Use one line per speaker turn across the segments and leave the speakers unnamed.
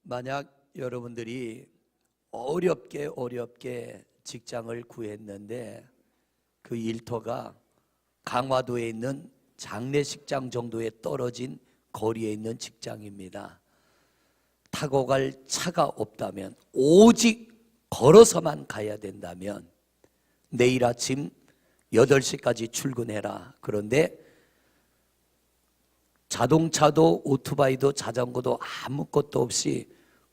만약 여러분들이 어렵게 직장을 구했는데 그 일터가 강화도에 있는 장례식장 정도에 떨어진 거리에 있는 직장입니다. 타고 갈 차가 없다면, 오직 걸어서만 가야 된다면 내일 아침 8시까지 출근해라. 그런데 자동차도 오토바이도 자전거도 아무것도 없이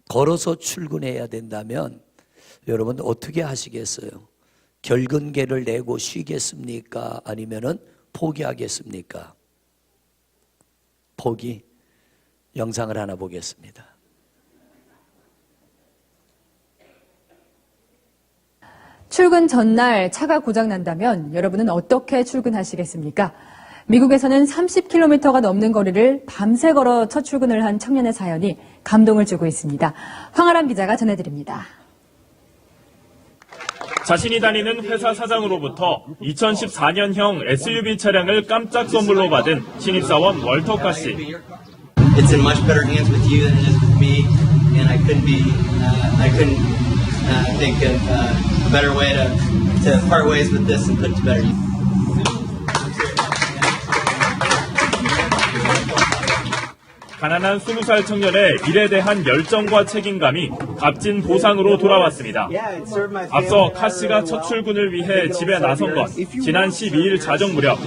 걸어서 출근해야 된다면 여러분 어떻게 하시겠어요? 결근계를 내고 쉬겠습니까? 아니면은 포기하겠습니까? 포기. 영상을 하나 보겠습니다.
출근 전날 차가 고장난다면 여러분은 어떻게 출근하시겠습니까? 미국에서는 30km가 넘는 거리를 밤새 걸어 첫 출근을 한 청년의 사연이 감동을 주고 있습니다. 황아람 기자가 전해드립니다.
자신이 다니는 회사 사장으로부터 2014년형 SUV 차량을 깜짝 선물로 받은 신입사원 월터카 씨.
It's in much better hands with you than it is with me, and I couldn't think of a better way to part ways with this and put it to better use.
가난한 20살 청년의 일에 대한 열정과 책임감이 값진 보상으로 돌아왔습니다. 앞서 카 씨가 첫 출근을 위해 집에 나선 건 지난 12일 자정 무렵.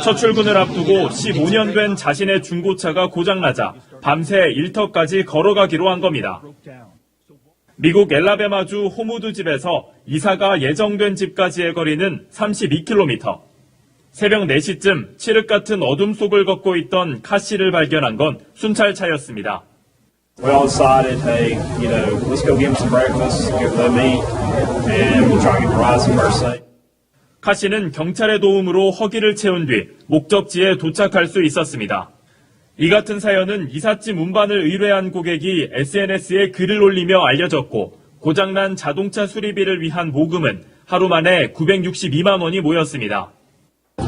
첫 출근을 앞두고 15년 된 자신의 중고차가 고장나자 밤새 일터까지 걸어가기로 한 겁니다. 미국 엘라베마주 호무드 집에서 이사가 예정된 집까지의 거리는 32km. 새벽 4시쯤 칠흑 같은 어둠 속을 걷고 있던 카 씨를 발견한 건 순찰차였습니다.
We all decided, hey, let's go get him some breakfast, go meet, and we'll try and provide some first aid.
카 씨는 경찰의 도움으로 허기를 채운 뒤 목적지에 도착할 수 있었습니다. 이 같은 사연은 이삿짐 운반을 의뢰한 고객이 SNS에 글을 올리며 알려졌고 고장난 자동차 수리비를 위한 모금은 하루 만에 962만 원이 모였습니다.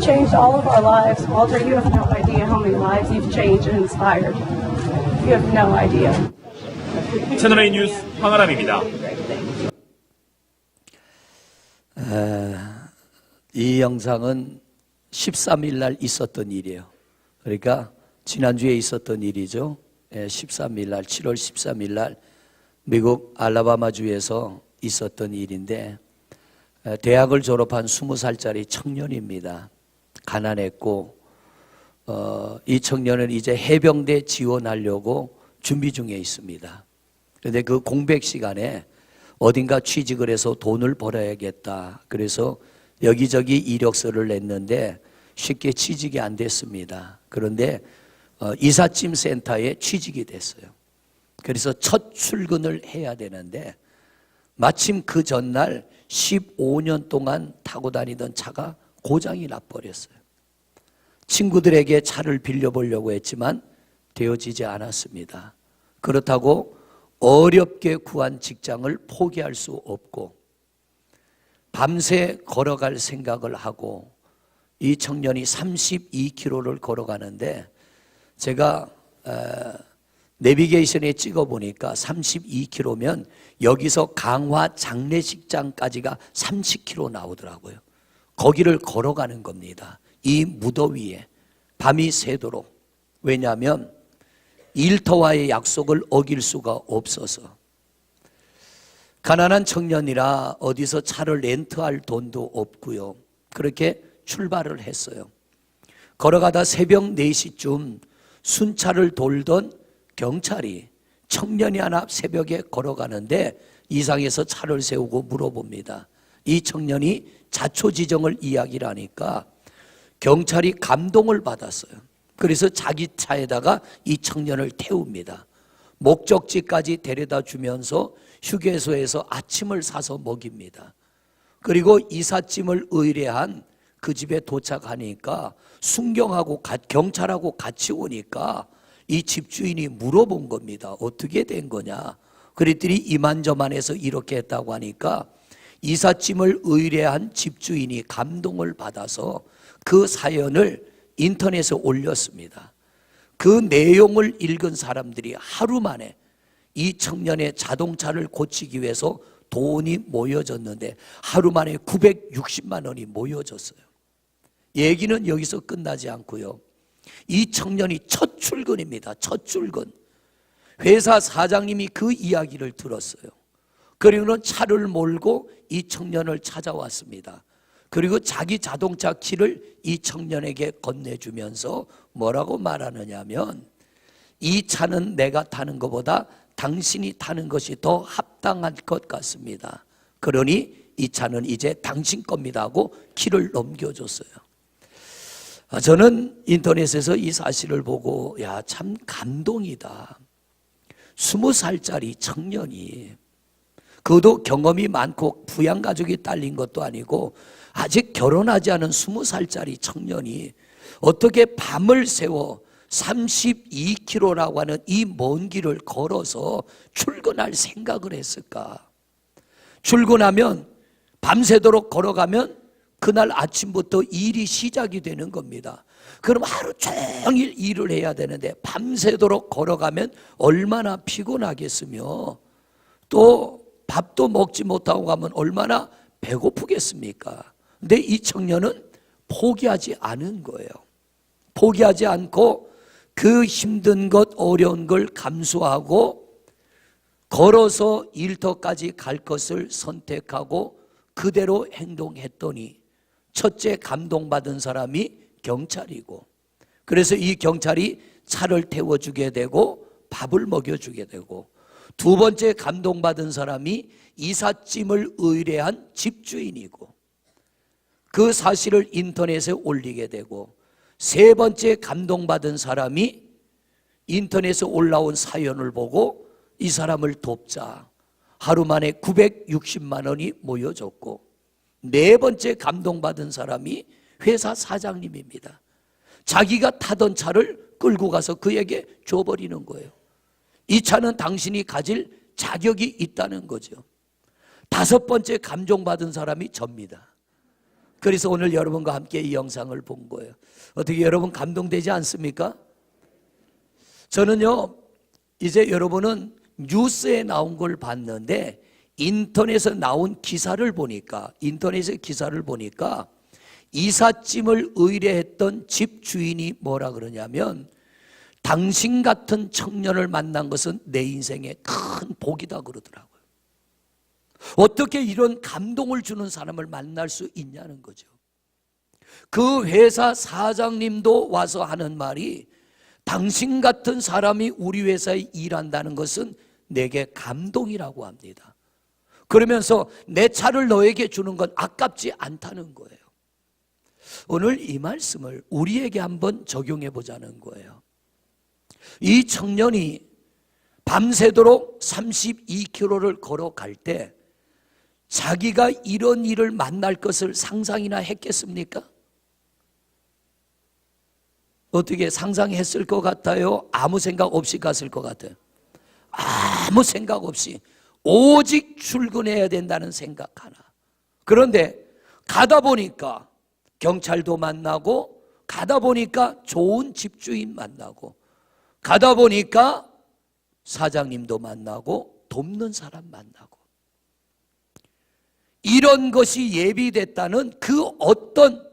Changed all of our lives. Walter, you have no idea how many lives you've changed and inspired. You have no idea.
채널A 뉴스 황아람입니다.
이 영상은 13일 날 있었던 일이에요. 그러니까 지난주에 있었던 일이죠. 13일 날, 7월 13일 날 미국 알라바마주에서 있었던 일인데 대학을 졸업한 20살짜리 청년입니다. 가난했고 이 청년은 이제 해병대 지원하려고 준비 중에 있습니다. 그런데 그 공백 시간에 어딘가 취직을 해서 돈을 벌어야겠다. 그래서 여기저기 이력서를 냈는데 쉽게 취직이 안 됐습니다. 그런데 이삿짐 센터에 취직이 됐어요. 그래서 첫 출근을 해야 되는데 마침 그 전날 15년 동안 타고 다니던 차가 고장이 나버렸어요. 친구들에게 차를 빌려보려고 했지만 되어지지 않았습니다. 그렇다고 어렵게 구한 직장을 포기할 수 없고 밤새 걸어갈 생각을 하고 이 청년이 32km를 걸어가는데 제가 내비게이션에 찍어보니까 32km면 여기서 강화 장례식장까지가 30km 나오더라고요. 거기를 걸어가는 겁니다. 이 무더위에 밤이 새도록. 왜냐하면 일터와의 약속을 어길 수가 없어서. 가난한 청년이라 어디서 차를 렌트할 돈도 없고요. 그렇게 출발을 했어요. 걸어가다 새벽 4시쯤 순찰을 돌던 경찰이 청년이 하나 새벽에 걸어가는데 이상해서 차를 세우고 물어봅니다. 이 청년이 자초지정을 이야기를 하니까 경찰이 감동을 받았어요. 그래서 자기 차에다가 이 청년을 태웁니다. 목적지까지 데려다 주면서 휴게소에서 아침을 사서 먹입니다. 그리고 이삿짐을 의뢰한 그 집에 도착하니까 순경하고 경찰하고 같이 오니까 이 집주인이 물어본 겁니다. 어떻게 된 거냐? 그랬더니 이만저만해서 이렇게 했다고 하니까 이삿짐을 의뢰한 집주인이 감동을 받아서 그 사연을 인터넷에 올렸습니다. 그 내용을 읽은 사람들이 하루 만에 이 청년의 자동차를 고치기 위해서 돈이 모여졌는데 하루 만에 960만 원이 모여졌어요. 얘기는 여기서 끝나지 않고요. 이 청년이 첫 출근입니다. 첫 출근. 회사 사장님이 그 이야기를 들었어요. 그리고는 차를 몰고 이 청년을 찾아왔습니다. 그리고 자기 자동차 키를 이 청년에게 건네주면서 뭐라고 말하느냐면, 이 차는 내가 타는 것보다 당신이 타는 것이 더 합당할 것 같습니다. 그러니 이 차는 이제 당신 겁니다 하고 키를 넘겨줬어요. 저는 인터넷에서 이 사실을 보고 야, 참 감동이다. 20살짜리 청년이, 그도 경험이 많고 부양가족이 딸린 것도 아니고 아직 결혼하지 않은 20살짜리 청년이 어떻게 밤을 새워 32km라고 하는 이 먼 길을 걸어서 출근할 생각을 했을까? 출근하면 밤새도록 걸어가면 그날 아침부터 일이 시작이 되는 겁니다. 그럼 하루 종일 일을 해야 되는데 밤새도록 걸어가면 얼마나 피곤하겠으며, 또 밥도 먹지 못하고 가면 얼마나 배고프겠습니까? 근데 이 청년은 포기하지 않은 거예요. 포기하지 않고 그 힘든 것, 어려운 걸 감수하고 걸어서 일터까지 갈 것을 선택하고 그대로 행동했더니, 첫째 감동받은 사람이 경찰이고, 그래서 이 경찰이 차를 태워주게 되고 밥을 먹여주게 되고, 두 번째 감동받은 사람이 이삿짐을 의뢰한 집주인이고, 그 사실을 인터넷에 올리게 되고, 세 번째 감동받은 사람이 인터넷에 올라온 사연을 보고 이 사람을 돕자 하루 만에 960만 원이 모여졌고, 네 번째 감동받은 사람이 회사 사장님입니다. 자기가 타던 차를 끌고 가서 그에게 줘버리는 거예요. 이 차는 당신이 가질 자격이 있다는 거죠. 다섯 번째 감동받은 사람이 접니다. 그래서 오늘 여러분과 함께 이 영상을 본 거예요. 어떻게 여러분 감동되지 않습니까? 저는요, 이제 여러분은 뉴스에 나온 걸 봤는데 인터넷에 나온 기사를 보니까, 인터넷의 기사를 보니까 이삿짐을 의뢰했던 집주인이 뭐라 그러냐면, 당신 같은 청년을 만난 것은 내 인생의 큰 복이다 그러더라고요. 어떻게 이런 감동을 주는 사람을 만날 수 있냐는 거죠. 그 회사 사장님도 와서 하는 말이, 당신 같은 사람이 우리 회사에 일한다는 것은 내게 감동이라고 합니다. 그러면서 내 차를 너에게 주는 건 아깝지 않다는 거예요. 오늘 이 말씀을 우리에게 한번 적용해 보자는 거예요. 이 청년이 밤새도록 32km를 걸어갈 때 자기가 이런 일을 만날 것을 상상이나 했겠습니까? 어떻게 상상했을 것 같아요? 아무 생각 없이 갔을 것 같아요? 아무 생각 없이 오직 출근해야 된다는 생각 하나. 그런데 가다 보니까 경찰도 만나고, 가다 보니까 좋은 집주인 만나고, 가다 보니까 사장님도 만나고, 돕는 사람 만나고, 이런 것이 예비됐다는 그 어떤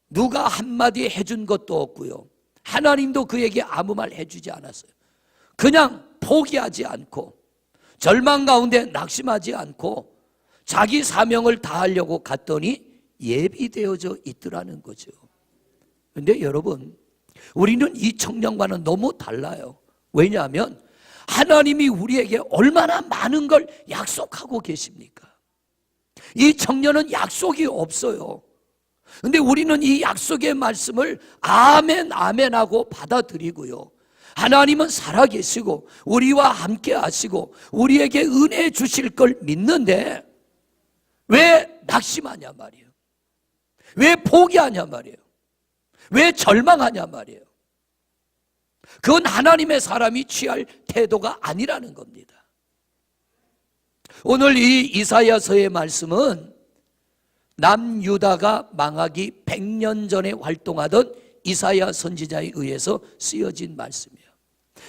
누가 한마디 해준 것도 없고요. 하나님도 그에게 아무 말 해주지 않았어요. 그냥 포기하지 않고, 절망 가운데 낙심하지 않고 자기 사명을 다하려고 갔더니 예비되어져 있더라는 거죠. 그런데 여러분, 우리는 이 청년과는 너무 달라요. 왜냐하면 하나님이 우리에게 얼마나 많은 걸 약속하고 계십니까? 이 청년은 약속이 없어요. 근데 우리는 이 약속의 말씀을 아멘 아멘 하고 받아들이고요, 하나님은 살아계시고 우리와 함께 하시고 우리에게 은혜 주실 걸 믿는데 왜 낙심하냐 말이에요. 왜 포기하냐 말이에요. 왜 절망하냐 말이에요. 그건 하나님의 사람이 취할 태도가 아니라는 겁니다. 오늘 이 이사야서의 말씀은 남유다가 망하기 100년 전에 활동하던 이사야 선지자에 의해서 쓰여진 말씀이에요.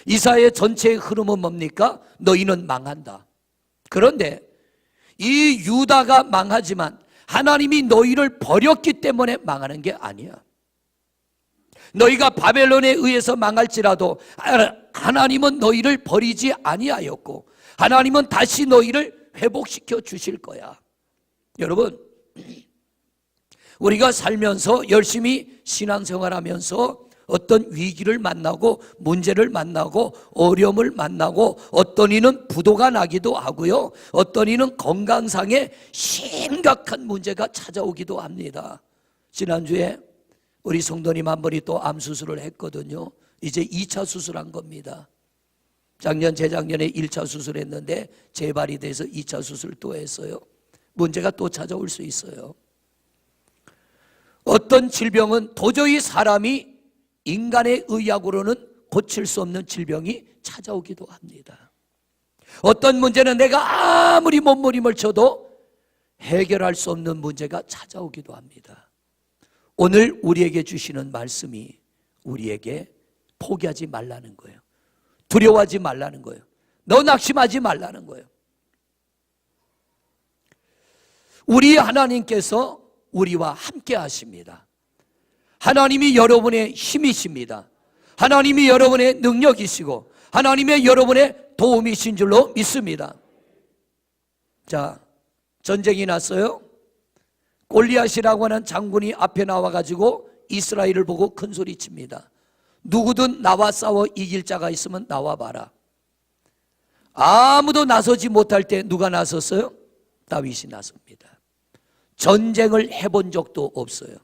이사야의 전체의 흐름은 뭡니까? 너희는 망한다. 그런데 이 유다가 망하지만 하나님이 너희를 버렸기 때문에 망하는 게 아니야. 너희가 바벨론에 의해서 망할지라도 하나님은 너희를 버리지 아니하였고 하나님은 다시 너희를 회복시켜 주실 거야. 여러분, 우리가 살면서 열심히 신앙생활하면서 어떤 위기를 만나고 문제를 만나고 어려움을 만나고 어떤 이는 부도가 나기도 하고요, 어떤 이는 건강상의 심각한 문제가 찾아오기도 합니다. 지난주에 우리 성도님 한 분이 또 암 수술을 했거든요. 이제 2차 수술한 겁니다. 작년 재작년에 1차 수술했는데 재발이 돼서 2차 수술 또 했어요. 문제가 또 찾아올 수 있어요. 어떤 질병은 도저히 사람이 인간의 의학으로는 고칠 수 없는 질병이 찾아오기도 합니다. 어떤 문제는 내가 아무리 몸부림을 쳐도 해결할 수 없는 문제가 찾아오기도 합니다. 오늘 우리에게 주시는 말씀이 우리에게 포기하지 말라는 거예요. 두려워하지 말라는 거예요. 너 낙심하지 말라는 거예요. 우리 하나님께서 우리와 함께 하십니다. 하나님이 여러분의 힘이십니다. 하나님이 여러분의 능력이시고 하나님의 여러분의 도움이신 줄로 믿습니다. 자, 전쟁이 났어요. 골리앗이라고 하는 장군이 앞에 나와가지고 이스라엘을 보고 큰 소리 칩니다. 누구든 나와 싸워 이길 자가 있으면 나와봐라. 아무도 나서지 못할 때 누가 나섰어요? 다윗이 나섭니다. 전쟁을 해본 적도 없어요.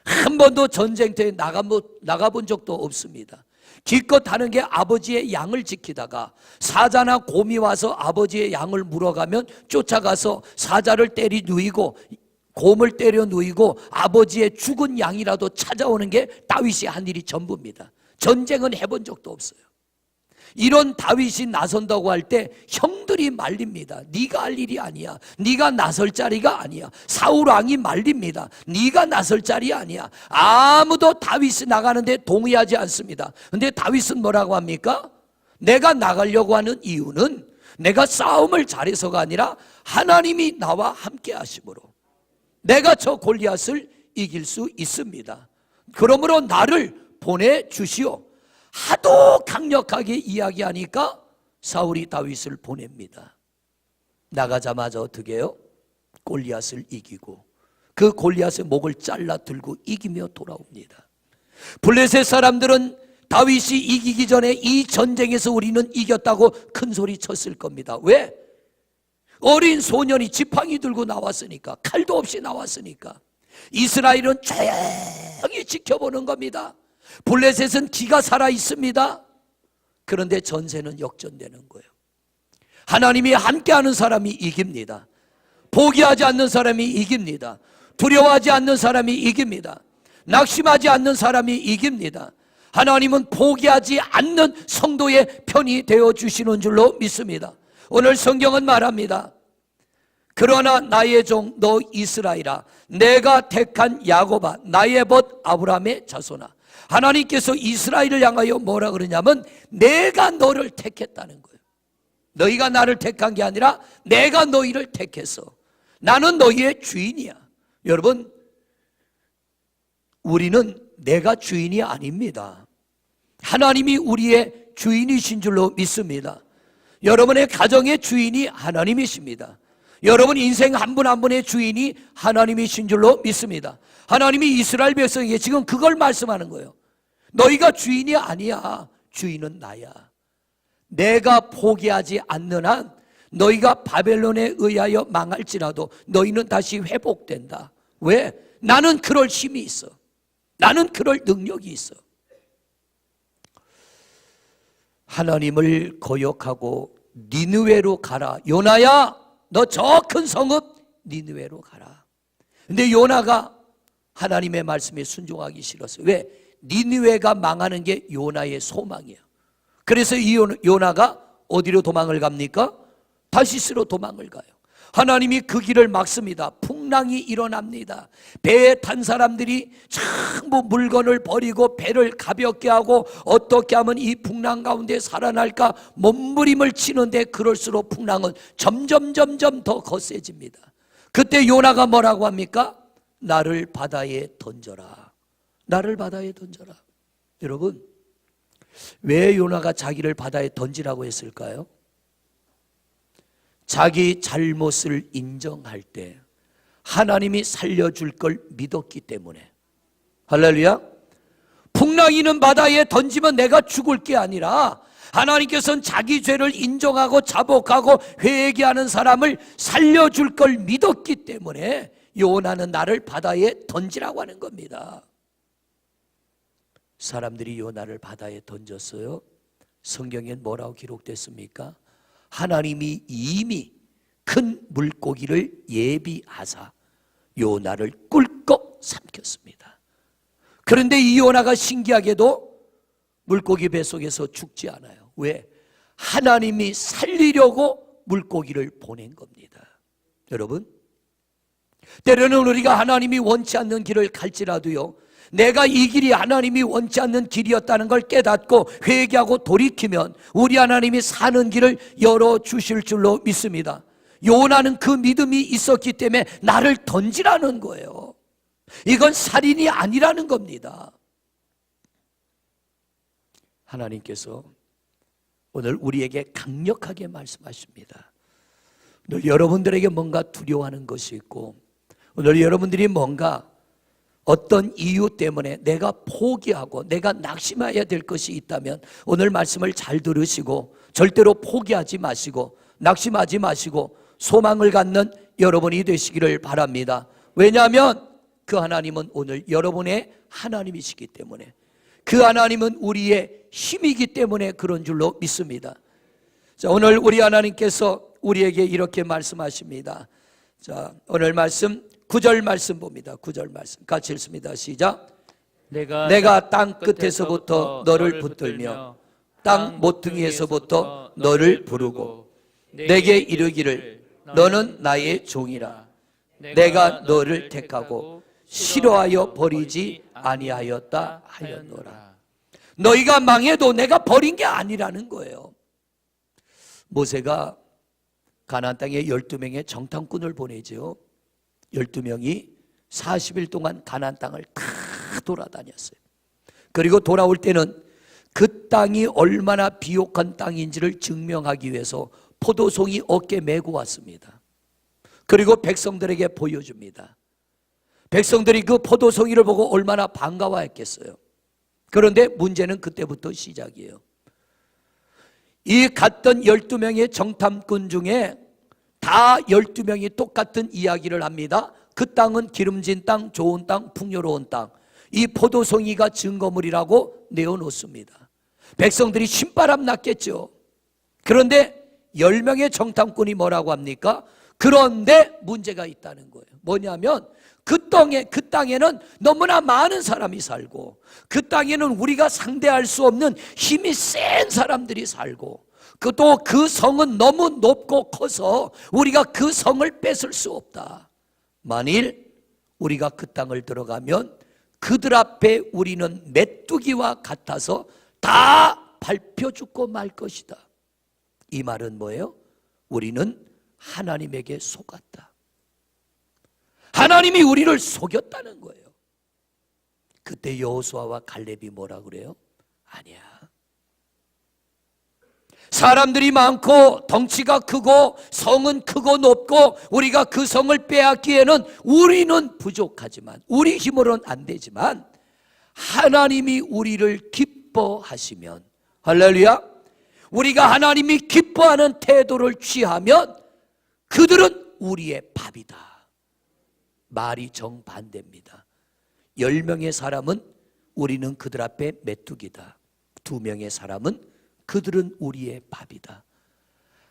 한 번도 전쟁터에 나가본 적도 없습니다. 기껏 하는 게 아버지의 양을 지키다가 사자나 곰이 와서 아버지의 양을 물어가면 쫓아가서 사자를 때리 누이고 곰을 때려 누이고 아버지의 죽은 양이라도 찾아오는 게 다윗이 한 일이 전부입니다. 전쟁은 해본 적도 없어요. 이런 다윗이 나선다고 할 때 형들이 말립니다. 네가 할 일이 아니야. 네가 나설 자리가 아니야. 사울 왕이 말립니다. 네가 나설 자리 아니야. 아무도 다윗이 나가는데 동의하지 않습니다. 근데 다윗은 뭐라고 합니까? 내가 나가려고 하는 이유는 내가 싸움을 잘해서가 아니라 하나님이 나와 함께 하심으로 내가 저 골리앗을 이길 수 있습니다. 그러므로 나를 보내주시오. 하도 강력하게 이야기하니까 사울이 다윗을 보냅니다. 나가자마자 어떻게 해요? 골리앗을 이기고 그 골리앗의 목을 잘라 들고 이기며 돌아옵니다. 블레셋 사람들은 다윗이 이기기 전에 이 전쟁에서 우리는 이겼다고 큰 소리 쳤을 겁니다. 왜? 어린 소년이 지팡이 들고 나왔으니까, 칼도 없이 나왔으니까. 이스라엘은 조용히 지켜보는 겁니다. 블레셋은 기가 살아 있습니다. 그런데 전세는 역전되는 거예요. 하나님이 함께하는 사람이 이깁니다. 포기하지 않는 사람이 이깁니다. 두려워하지 않는 사람이 이깁니다. 낙심하지 않는 사람이 이깁니다. 하나님은 포기하지 않는 성도의 편이 되어주시는 줄로 믿습니다. 오늘 성경은 말합니다. 그러나 나의 종 너 이스라엘아, 내가 택한 야곱아, 나의 벗 아브라함의 자손아. 하나님께서 이스라엘을 향하여 뭐라 그러냐면 내가 너를 택했다는 거예요. 너희가 나를 택한 게 아니라 내가 너희를 택했어. 나는 너희의 주인이야. 여러분, 우리는 내가 주인이 아닙니다. 하나님이 우리의 주인이신 줄로 믿습니다. 여러분의 가정의 주인이 하나님이십니다. 여러분 인생 한 분 한 분의 주인이 하나님이신 줄로 믿습니다. 하나님이 이스라엘 백성에게 지금 그걸 말씀하는 거예요. 너희가 주인이 아니야. 주인은 나야. 내가 포기하지 않는 한 너희가 바벨론에 의하여 망할지라도 너희는 다시 회복된다. 왜? 나는 그럴 힘이 있어. 나는 그럴 능력이 있어. 하나님을 거역하고 니느웨로 가라. 요나야, 너 저 큰 성읍 니느웨로 가라. 근데 요나가 하나님의 말씀에 순종하기 싫었어요. 왜? 니느웨가 망하는 게 요나의 소망이에요. 그래서 이 요나가 어디로 도망을 갑니까? 다시스로 도망을 가요. 하나님이 그 길을 막습니다. 풍랑이 일어납니다. 배에 탄 사람들이 전부 물건을 버리고 배를 가볍게 하고 어떻게 하면 이 풍랑 가운데 살아날까 몸부림을 치는데, 그럴수록 풍랑은 점점 더 거세집니다. 그때 요나가 뭐라고 합니까? 나를 바다에 던져라. 나를 바다에 던져라. 여러분, 왜 요나가 자기를 바다에 던지라고 했을까요? 자기 잘못을 인정할 때 하나님이 살려줄 걸 믿었기 때문에. 할렐루야. 풍랑이는 바다에 던지면 내가 죽을 게 아니라 하나님께서는 자기 죄를 인정하고 자복하고 회개하는 사람을 살려줄 걸 믿었기 때문에 요나는 나를 바다에 던지라고 하는 겁니다. 사람들이 요나를 바다에 던졌어요. 성경엔 뭐라고 기록됐습니까? 하나님이 이미 큰 물고기를 예비하사 요나를 꿀꺽 삼켰습니다. 그런데 이 요나가 신기하게도 물고기 뱃속에서 죽지 않아요. 왜? 하나님이 살리려고 물고기를 보낸 겁니다. 여러분, 때로는 우리가 하나님이 원치 않는 길을 갈지라도요, 내가 이 길이 하나님이 원치 않는 길이었다는 걸 깨닫고 회개하고 돌이키면 우리 하나님이 사는 길을 열어주실 줄로 믿습니다. 요나는 그 믿음이 있었기 때문에 나를 던지라는 거예요. 이건 살인이 아니라는 겁니다. 하나님께서 오늘 우리에게 강력하게 말씀하십니다. 오늘 여러분들에게 뭔가 두려워하는 것이 있고, 오늘 여러분들이 뭔가 어떤 이유 때문에 내가 포기하고 내가 낙심해야 될 것이 있다면 오늘 말씀을 잘 들으시고 절대로 포기하지 마시고 낙심하지 마시고 소망을 갖는 여러분이 되시기를 바랍니다. 왜냐하면 그 하나님은 오늘 여러분의 하나님이시기 때문에, 그 하나님은 우리의 힘이기 때문에 그런 줄로 믿습니다. 자, 오늘 우리 하나님께서 우리에게 이렇게 말씀하십니다. 자, 오늘 말씀 9절 말씀 봅니다. 9절 말씀 같이 읽습니다. 시작. 내가 땅 끝에서부터 너를 붙들며 땅 모퉁이에서부터 너를 부르고 내게 이르기를 너는 나의 종이라. 내가 너를 택하고 싫어하여 버리지 아니하였다 하였노라. 너희가 망해도 내가 버린 게 아니라는 거예요. 모세가 가나안 땅에 12명의 정탐꾼을 보내죠. 12명이 40일 동안 가나안 땅을 다 돌아다녔어요. 그리고 돌아올 때는 그 땅이 얼마나 비옥한 땅인지를 증명하기 위해서 포도송이 어깨 메고 왔습니다. 그리고 백성들에게 보여줍니다. 백성들이 그 포도송이를 보고 얼마나 반가워했겠어요. 그런데 문제는 그때부터 시작이에요. 이 갔던 12명의 정탐꾼 중에 다 12명이 똑같은 이야기를 합니다. 그 땅은 기름진 땅, 좋은 땅, 풍요로운 땅, 이 포도송이가 증거물이라고 내어놓습니다. 백성들이 신바람 났겠죠. 그런데 10명의 정탐꾼이 뭐라고 합니까? 그런데 문제가 있다는 거예요. 뭐냐면 그 땅에는 너무나 많은 사람이 살고, 그 땅에는 우리가 상대할 수 없는 힘이 센 사람들이 살고, 또 그 성은 너무 높고 커서 우리가 그 성을 뺏을 수 없다. 만일 우리가 그 땅을 들어가면 그들 앞에 우리는 메뚜기와 같아서 다 밟혀 죽고 말 것이다. 이 말은 뭐예요? 우리는 하나님에게 속았다. 하나님이 우리를 속였다는 거예요. 그때 여호수아와 갈렙이 뭐라 그래요? 아니야. 사람들이 많고 덩치가 크고 성은 크고 높고 우리가 그 성을 빼앗기에는 우리는 부족하지만, 우리 힘으로는 안 되지만 하나님이 우리를 기뻐하시면, 할렐루야, 우리가 하나님이 기뻐하는 태도를 취하면 그들은 우리의 밥이다. 말이 정반대입니다. 10명의 사람은 우리는 그들 앞에 메뚜기다. 2명의 사람은 그들은 우리의 밥이다.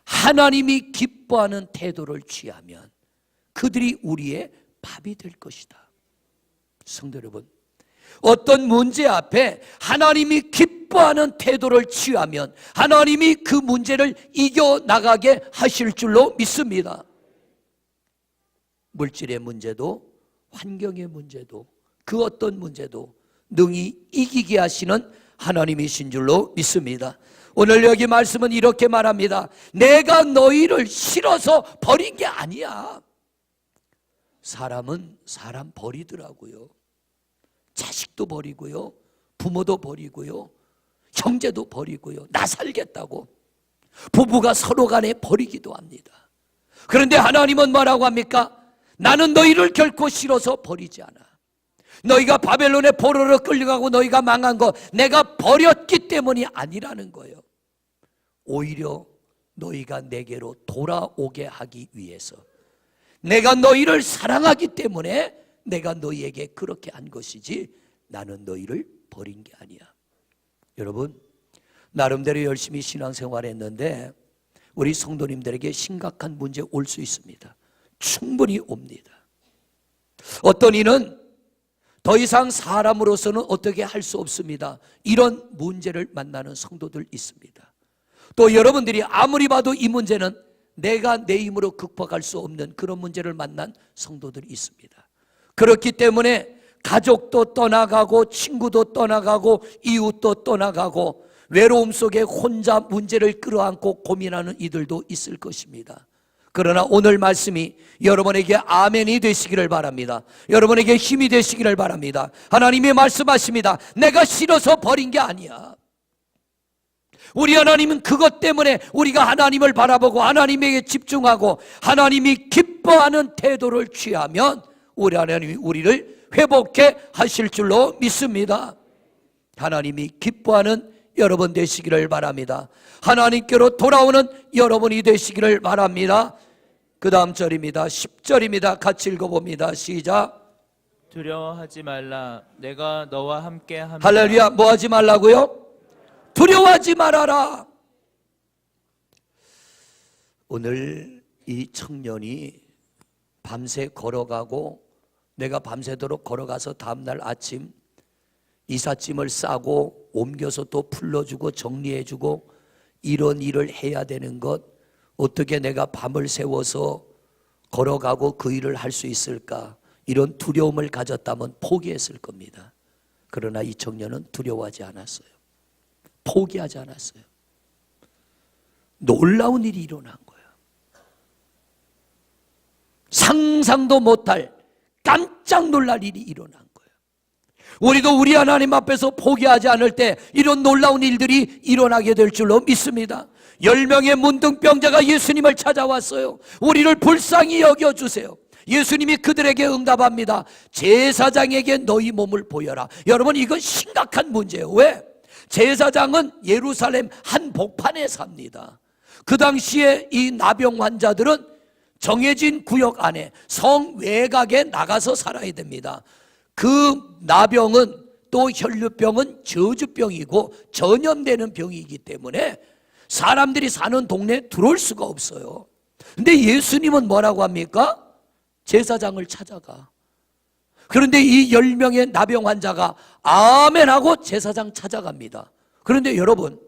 하나님이 기뻐하는 태도를 취하면 그들이 우리의 밥이 될 것이다. 성도 여러분, 어떤 문제 앞에 하나님이 기뻐하는 태도를 취하면 하나님이 그 문제를 이겨나가게 하실 줄로 믿습니다. 물질의 문제도 환경의 문제도 그 어떤 문제도 능히 이기게 하시는 하나님이신 줄로 믿습니다. 오늘 여기 말씀은 이렇게 말합니다. 내가 너희를 싫어서 버린 게 아니야. 사람은 사람 버리더라고요. 자식도 버리고요, 부모도 버리고요, 형제도 버리고요, 나 살겠다고 부부가 서로 간에 버리기도 합니다. 그런데 하나님은 뭐라고 합니까? 나는 너희를 결코 싫어서 버리지 않아. 너희가 바벨론의 포로로 끌려가고 너희가 망한 거 내가 버렸기 때문이 아니라는 거예요. 오히려 너희가 내게로 돌아오게 하기 위해서, 내가 너희를 사랑하기 때문에 내가 너희에게 그렇게 한 것이지 나는 너희를 버린 게 아니야. 여러분, 나름대로 열심히 신앙생활 했는데 우리 성도님들에게 심각한 문제 올 수 있습니다. 충분히 옵니다. 어떤 이는 더 이상 사람으로서는 어떻게 할 수 없습니다. 이런 문제를 만나는 성도들 있습니다. 또 여러분들이 아무리 봐도 이 문제는 내가 내 힘으로 극복할 수 없는 그런 문제를 만난 성도들이 있습니다. 그렇기 때문에 가족도 떠나가고 친구도 떠나가고 이웃도 떠나가고 외로움 속에 혼자 문제를 끌어안고 고민하는 이들도 있을 것입니다. 그러나 오늘 말씀이 여러분에게 아멘이 되시기를 바랍니다. 여러분에게 힘이 되시기를 바랍니다. 하나님이 말씀하십니다. 내가 싫어서 버린 게 아니야. 우리 하나님은 그것 때문에 우리가 하나님을 바라보고 하나님에게 집중하고 하나님이 기뻐하는 태도를 취하면 우리 하나님이 우리를 회복해 하실 줄로 믿습니다. 하나님이 기뻐하는 여러분 되시기를 바랍니다. 하나님께로 돌아오는 여러분이 되시기를 바랍니다. 그 다음 절입니다. 10절입니다. 같이 읽어봅니다. 시작.
두려워하지 말라. 내가 너와 함께 함이라.
할렐루야. 뭐 하지 말라고요? 두려워하지 말아라. 오늘 이 청년이 밤새 걸어가고 내가 밤새도록 걸어가서 다음날 아침 이삿짐을 싸고 옮겨서 또 풀러주고 정리해주고 이런 일을 해야 되는 것, 어떻게 내가 밤을 새워서 걸어가고 그 일을 할 수 있을까, 이런 두려움을 가졌다면 포기했을 겁니다. 그러나 이 청년은 두려워하지 않았어요. 포기하지 않았어요. 놀라운 일이 일어난 거예요. 상상도 못할 깜짝 놀랄 일이 일어난 거예요. 우리도 우리 하나님 앞에서 포기하지 않을 때 이런 놀라운 일들이 일어나게 될 줄로 믿습니다. 10명의 문둥병자가 예수님을 찾아왔어요. 우리를 불쌍히 여겨주세요. 예수님이 그들에게 응답합니다. 제사장에게 너희 몸을 보여라. 여러분, 이건 심각한 문제예요. 왜? 제사장은 예루살렘 한 복판에 삽니다. 그 당시에 이 나병 환자들은 정해진 구역 안에 성 외곽에 나가서 살아야 됩니다. 그 나병은 또 혈류병은 저주병이고 전염되는 병이기 때문에 사람들이 사는 동네에 들어올 수가 없어요. 근데 예수님은 뭐라고 합니까? 제사장을 찾아가. 그런데 이 10명의 나병 환자가 아멘하고 제사장 찾아갑니다. 그런데 여러분,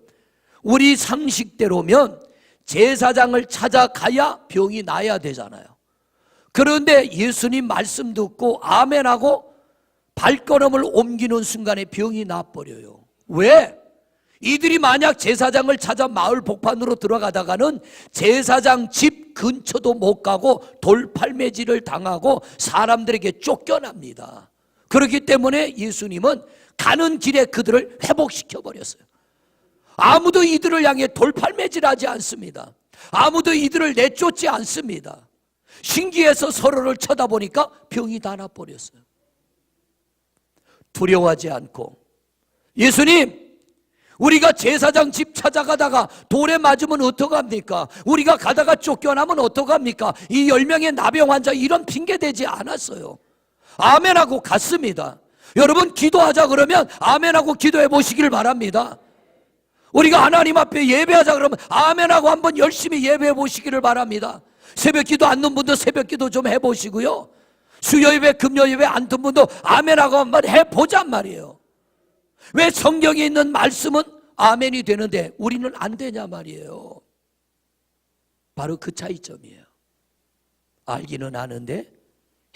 우리 상식대로면 제사장을 찾아가야 병이 나야 되잖아요. 그런데 예수님 말씀 듣고 아멘하고 발걸음을 옮기는 순간에 병이 나버려요. 왜? 이들이 만약 제사장을 찾아 마을 복판으로 들어가다가는 제사장 집 근처도 못 가고 돌팔매질을 당하고 사람들에게 쫓겨납니다. 그렇기 때문에 예수님은 가는 길에 그들을 회복시켜 버렸어요. 아무도 이들을 향해 돌팔매질하지 않습니다. 아무도 이들을 내쫓지 않습니다. 신기해서 서로를 쳐다보니까 병이 다 나버렸어요. 두려워하지 않고, 예수님, 우리가 제사장 집 찾아가다가 돌에 맞으면 어떡합니까? 우리가 가다가 쫓겨나면 어떡합니까? 이 10명의 나병 환자 이런 핑계 대지 않았어요. 아멘하고 갔습니다. 여러분, 기도하자 그러면 아멘하고 기도해 보시길 바랍니다. 우리가 하나님 앞에 예배하자 그러면 아멘하고 한번 열심히 예배해 보시기를 바랍니다. 새벽 기도 앉는 분도 새벽 기도 좀 해보시고요. 수요 예배, 금요 예배 앉은 분도 아멘하고 한번 해보잔 말이에요. 왜 성경에 있는 말씀은 아멘이 되는데 우리는 안 되냐 말이에요. 바로 그 차이점이에요. 알기는 아는데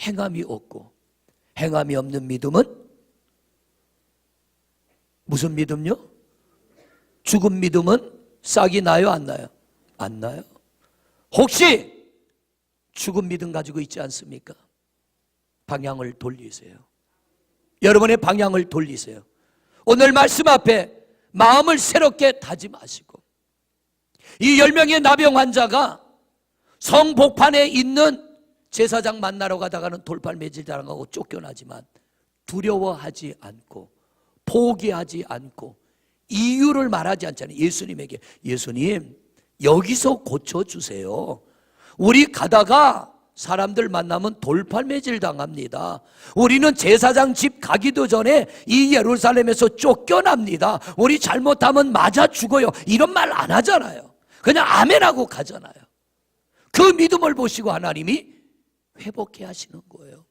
행함이 없고, 행함이 없는 믿음은 무슨 믿음요? 죽은 믿음은 싹이 나요, 안 나요? 안 나요. 혹시 죽은 믿음 가지고 있지 않습니까? 방향을 돌리세요. 여러분의 방향을 돌리세요. 오늘 말씀 앞에 마음을 새롭게 다짐하시고, 이 10명의 나병 환자가 성복판에 있는 제사장 만나러 가다가는 돌팔매질 당하고 쫓겨나지만 두려워하지 않고 포기하지 않고 이유를 말하지 않잖아요. 예수님에게, 예수님 여기서 고쳐주세요. 우리 가다가 사람들 만나면 돌팔매질 당합니다. 우리는 제사장 집 가기도 전에 이 예루살렘에서 쫓겨납니다. 우리 잘못하면 맞아 죽어요. 이런 말 안 하잖아요. 그냥 아멘하고 가잖아요. 그 믿음을 보시고 하나님이 회복해 하시는 거예요.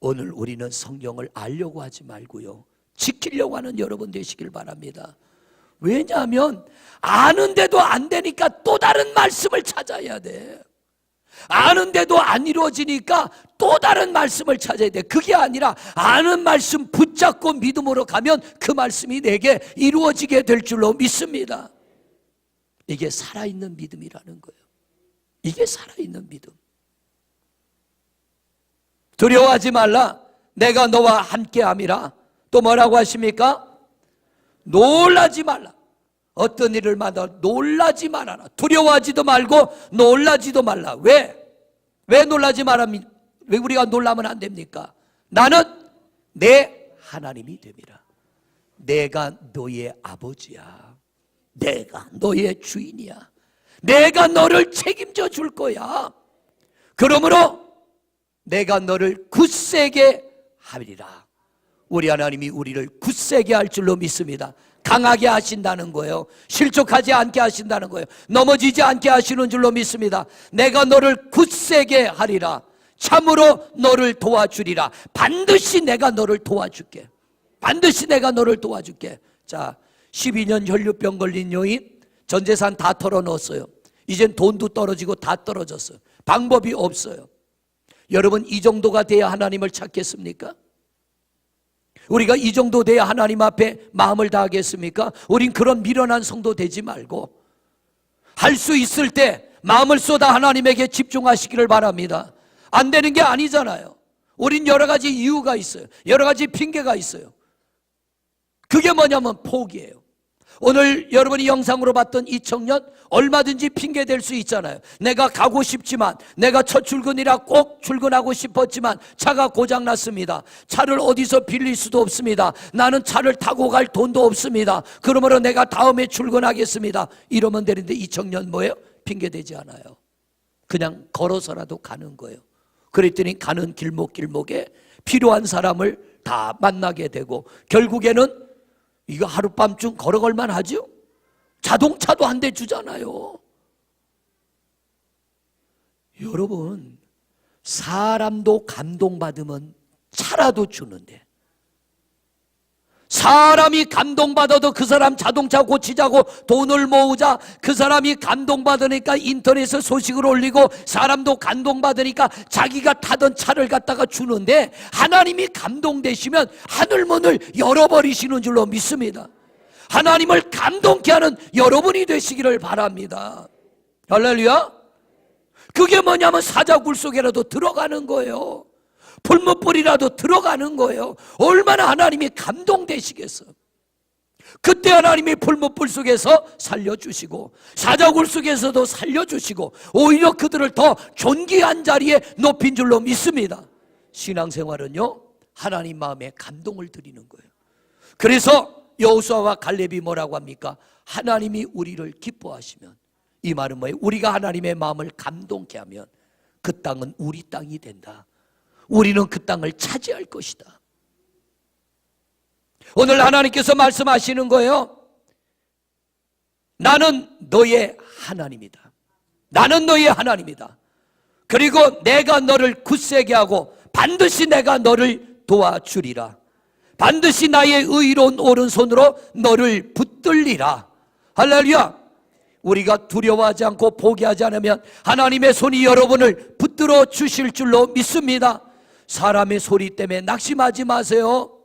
오늘 우리는 성경을 알려고 하지 말고요, 지키려고 하는 여러분 되시길 바랍니다. 왜냐하면 아는데도 안 되니까 또 다른 말씀을 찾아야 돼. 아는데도 안 이루어지니까 또 다른 말씀을 찾아야 돼. 그게 아니라 아는 말씀 붙잡고 믿음으로 가면 그 말씀이 내게 이루어지게 될 줄로 믿습니다. 이게 살아있는 믿음이라는 거예요. 이게 살아있는 믿음. 두려워하지 말라. 내가 너와 함께함이라. 또 뭐라고 하십니까? 놀라지 말라. 어떤 일을 마다 놀라지 말아라. 두려워하지도 말고 놀라지도 말라. 왜 놀라지 말아? 왜 우리가 놀라면 안 됩니까? 나는 내 하나님이 됨이라. 내가 너의 아버지야. 내가 너의 주인이야. 내가 너를 책임져 줄 거야. 그러므로 내가 너를 굳세게 하리라. 우리 하나님이 우리를 굳세게 할 줄로 믿습니다. 강하게 하신다는 거예요. 실족하지 않게 하신다는 거예요. 넘어지지 않게 하시는 줄로 믿습니다. 내가 너를 굳세게 하리라. 참으로 너를 도와주리라. 반드시 내가 너를 도와줄게. 반드시 내가 너를 도와줄게. 자, 12년 혈류병 걸린 여인, 전 재산 다 털어넣었어요. 이젠 돈도 떨어지고 다 떨어졌어요. 방법이 없어요. 여러분, 이 정도가 돼야 하나님을 찾겠습니까? 우리가 이 정도 돼야 하나님 앞에 마음을 다하겠습니까? 우린 그런 미련한 성도 되지 말고 할 수 있을 때 마음을 쏟아 하나님에게 집중하시기를 바랍니다. 안 되는 게 아니잖아요. 우린 여러 가지 이유가 있어요. 여러 가지 핑계가 있어요. 그게 뭐냐면 포기예요. 오늘 여러분이 영상으로 봤던 이 청년, 얼마든지 핑계 댈 수 있잖아요. 내가 가고 싶지만, 내가 첫 출근이라 꼭 출근하고 싶었지만 차가 고장났습니다. 차를 어디서 빌릴 수도 없습니다. 나는 차를 타고 갈 돈도 없습니다. 그러므로 내가 다음에 출근하겠습니다. 이러면 되는데 이 청년 뭐예요? 핑계 대지 않아요. 그냥 걸어서라도 가는 거예요. 그랬더니 가는 길목에 필요한 사람을 다 만나게 되고, 결국에는 이거 하룻밤중 걸어갈만 하죠? 자동차도 한 대 주잖아요. 여러분, 사람도 감동받으면 차라도 주는데, 사람이 감동받아도 그 사람 자동차 고치자고 돈을 모으자, 그 사람이 감동받으니까 인터넷에 소식을 올리고, 사람도 감동받으니까 자기가 타던 차를 갖다가 주는데, 하나님이 감동되시면 하늘문을 열어버리시는 줄로 믿습니다. 하나님을 감동케 하는 여러분이 되시기를 바랍니다. 할렐루야. 그게 뭐냐면 사자굴 속에라도 들어가는 거예요. 풀무불이라도 들어가는 거예요. 얼마나 하나님이 감동되시겠어. 그때 하나님이 풀무불 속에서 살려주시고 사자굴 속에서도 살려주시고 오히려 그들을 더 존귀한 자리에 높인 줄로 믿습니다. 신앙생활은요, 하나님 마음에 감동을 드리는 거예요. 그래서 여호수아와 갈렙이 뭐라고 합니까? 하나님이 우리를 기뻐하시면, 이 말은 뭐예요? 우리가 하나님의 마음을 감동케 하면 그 땅은 우리 땅이 된다. 우리는 그 땅을 차지할 것이다. 오늘 하나님께서 말씀하시는 거예요. 나는 너의 하나님이다. 나는 너의 하나님이다. 그리고 내가 너를 굳세게 하고 반드시 내가 너를 도와주리라. 반드시 나의 의로운 오른손으로 너를 붙들리라. 할렐루야. 우리가 두려워하지 않고 포기하지 않으면 하나님의 손이 여러분을 붙들어 주실 줄로 믿습니다. 사람의 소리 때문에 낙심하지 마세요.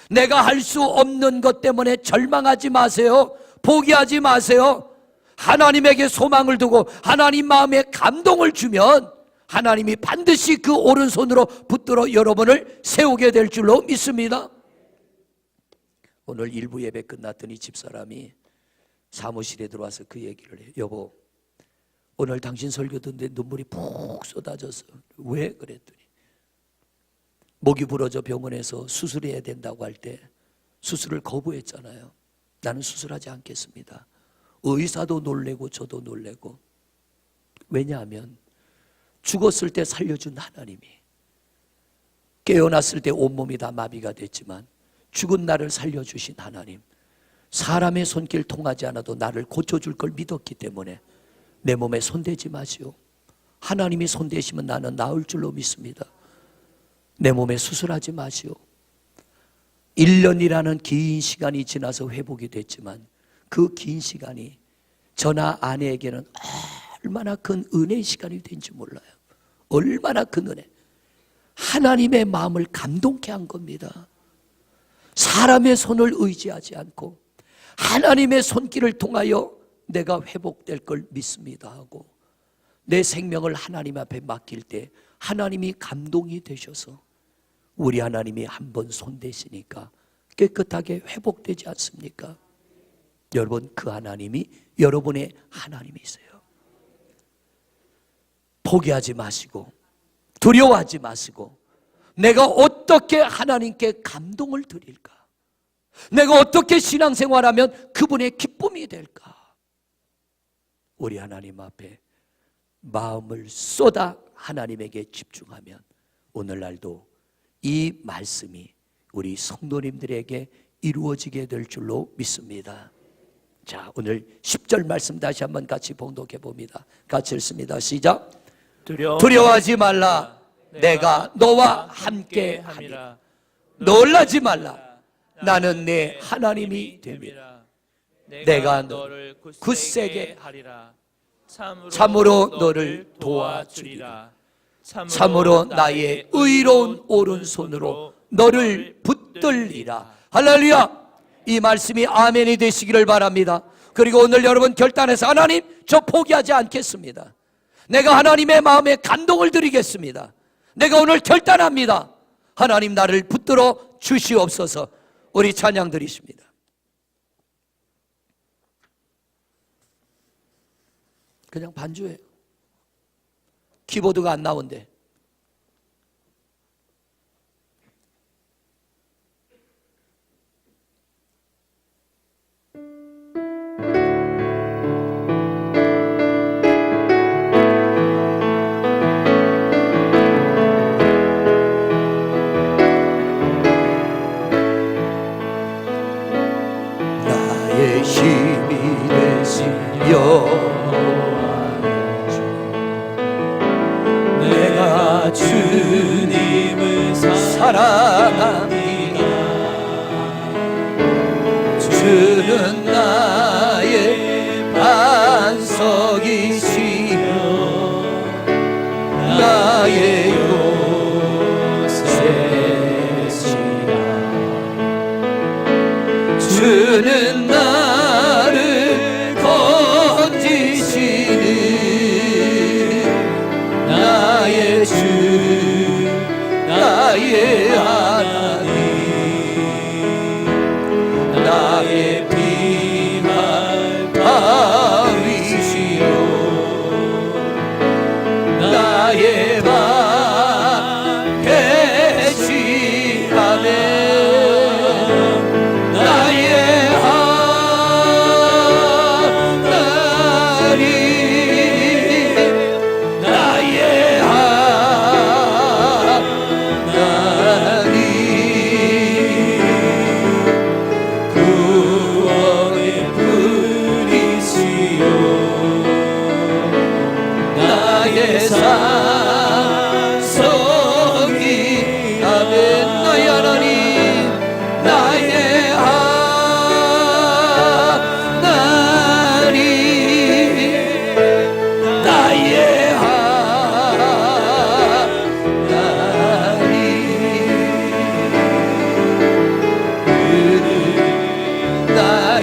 내가 할 수 없는 것 때문에 절망하지 마세요. 포기하지 마세요. 하나님에게 소망을 두고 하나님 마음에 감동을 주면 하나님이 반드시 그 오른손으로 붙들어 여러분을 세우게 될 줄로 믿습니다. 오늘 일부 예배 끝났더니 집사람이 사무실에 들어와서 그 얘기를 해요. 여보, 오늘 당신 설교 듣는데 눈물이 푹 쏟아졌어. 왜? 그랬더니 목이 부러져 병원에서 수술해야 된다고 할 때 수술을 거부했잖아요. 나는 수술하지 않겠습니다. 의사도 놀래고 저도 놀래고. 왜냐하면 죽었을 때 살려준 하나님이, 깨어났을 때 온몸이 다 마비가 됐지만 죽은 나를 살려주신 하나님, 사람의 손길 통하지 않아도 나를 고쳐줄 걸 믿었기 때문에 내 몸에 손대지 마시오. 하나님이 손대시면 나는 나을 줄로 믿습니다. 내 몸에 수술하지 마시오. 1년이라는 긴 시간이 지나서 회복이 됐지만 그 긴 시간이 저나 아내에게는 얼마나 큰 은혜의 시간이 된지 몰라요. 얼마나 큰 은혜. 하나님의 마음을 감동케 한 겁니다. 사람의 손을 의지하지 않고 하나님의 손길을 통하여 내가 회복될 걸 믿습니다 하고 내 생명을 하나님 앞에 맡길 때 하나님이 감동이 되셔서 우리 하나님이 한번 손대시니까 깨끗하게 회복되지 않습니까? 여러분, 그 하나님이 여러분의 하나님이세요. 포기하지 마시고 두려워하지 마시고 내가 어떻게 하나님께 감동을 드릴까? 내가 어떻게 신앙생활하면 그분의 기쁨이 될까? 우리 하나님 앞에 마음을 쏟아 하나님에게 집중하면 오늘날도 이 말씀이 우리 성도님들에게 이루어지게 될 줄로 믿습니다. 자, 오늘 10절 말씀 다시 한번 같이 봉독해 봅니다. 같이 읽습니다. 시작. 두려워하지 말라. 내가 너와 함께 하리라. 놀라지 말라. 나는 내 하나님이 됨이라. 내가 너를 굳세게 하리라. 참으로 너를 도와주리라. 참으로 나의 의로운 오른손으로 너를 붙들리라. 할렐루야. 이 말씀이 아멘이 되시기를 바랍니다. 그리고 오늘 여러분 결단해서 하나님, 저 포기하지 않겠습니다. 내가 하나님의 마음에 감동을 드리겠습니다. 내가 오늘 결단합니다. 하나님, 나를 붙들어 주시옵소서. 우리 찬양 드리십니다. 그냥 반주예요. 키보드가 안 나온대. 나의 힘이 되신 여호와의 주, 내가 주님을 사랑합니다. 주는 나의 반석이시며 나의 요새시라. 주는 나를 건지시는 나의 주, 나의 하나님, 나의 피할 바위시요 나의 방 계시하네. 나의 하나님,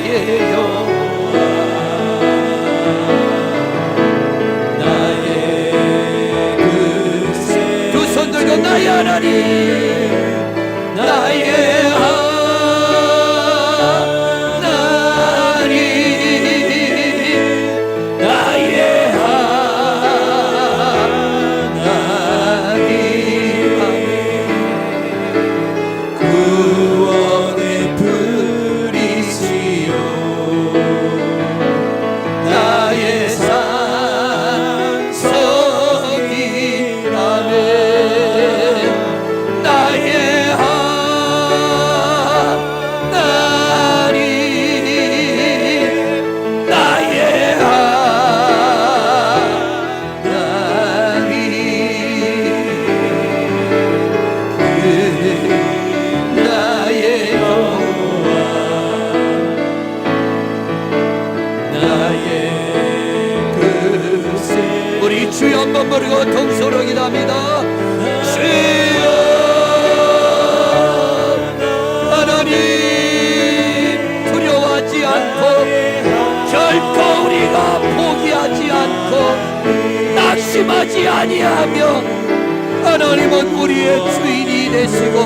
나의 여호와 나의 그새 두 손 들고 나의 하나님 나의 주여 한번 부르고 통성으로 기도합니다. 주여 하나님 두려워하지 않고 결코 우리가 포기하지 않고 낙심하지 아니하며 하나님은 우리의 주인이 되시고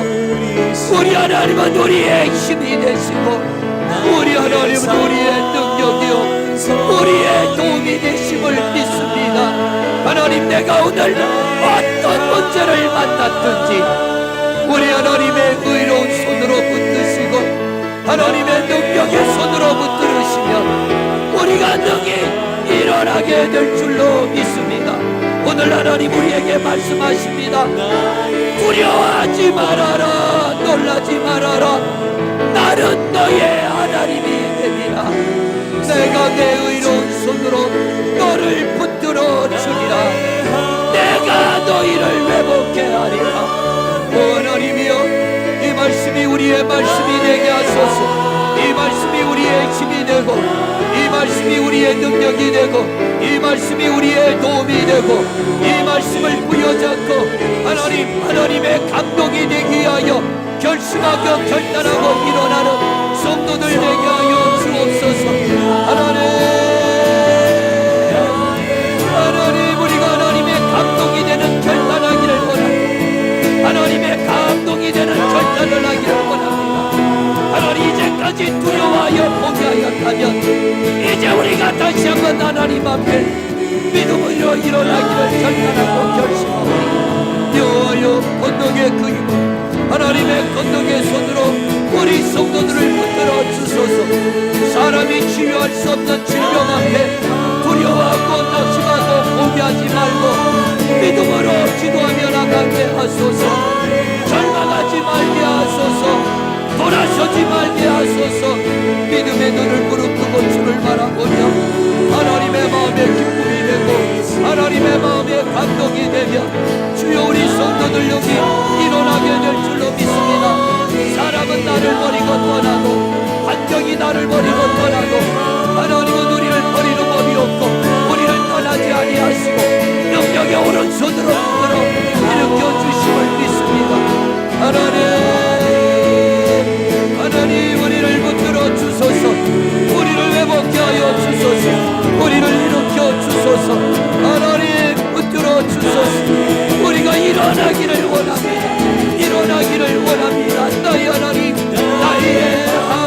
우리 하나님은 우리의 힘이 되시고 우리 하나님은 우리의 능력이요 우리의 도움이 되심을 믿습니다. 하나님 내가 오늘 어떤 문제를 만났든지 우리 하나님의 의로운 손으로 붙드시고 하나님의 능력의 손으로 붙들으시면 우리가 능히 일어나게 될 줄로 믿습니다. 오늘 하나님 우리에게 말씀하십니다. 두려워하지 말아라 놀라지 말아라 나는 너의 하나님이 되리라. 내가 내 의로운 손으로 너를 붙들어 주리라. 내가 너희를 회복케 하리라. 오 하나님이여 이 말씀이 우리의 말씀이 되게 하소서. 이 말씀이 우리의 힘이 되고 이 말씀이 우리의 능력이 되고 이 말씀이 우리의 도움이 되고 이 말씀을 부여잡고 하나님의 감동이 되게 하여 결심하고 결단하고 일어나는 성도들 되게 하여 주옵소서. 하나님 우리가 하나님의 감동이 되는 결단하기를 원합니다. 하나님의 감동이 되는 결단을 하기를 원합니다. 하나님 이제까지 두려워하여 포기하였다면 이제 우리가 다시 한번 하나님 앞에 믿음으로 일어나기를 결단하고 결심하오니 여호와여 권능의 그 힘을 하나님의 권능의 손으로 우리 성도들을 붙들어 주소서. 사람이 치유할 수 없는 질병 앞에 두려워하고 낙심하고 포기하지 말고 믿음으로 기도하며 나가게 하소서. 절망하지 말게 하소서. 돌아서지 말게 하소서. 믿음의 눈을 부릅뜨고 주를 바라보며 하나님의 마음에 기쁨이 되고 하나님의 마음에 감동이 되며 주여 우리 성도들 여기 일어나게 될 줄로 믿습니다. 사람은 나를 버리고 떠나고 환경이 나를 버리고 떠나고 하나님은 우리를 버리는 법이 없고 우리를 떠나지 아니하시고 능력의 오른손으로 붙들어 일으켜 주심을 믿습니다. 하나님 우리를 붙들어 주소서. 우리를 회복케 하여 주소서. 우리를 일으켜 주소서. 하나님 붙들어 주소서. 우리가 일어나기를 원합니다. 일어나기를 원합니다. 나의 하나님 나의 나의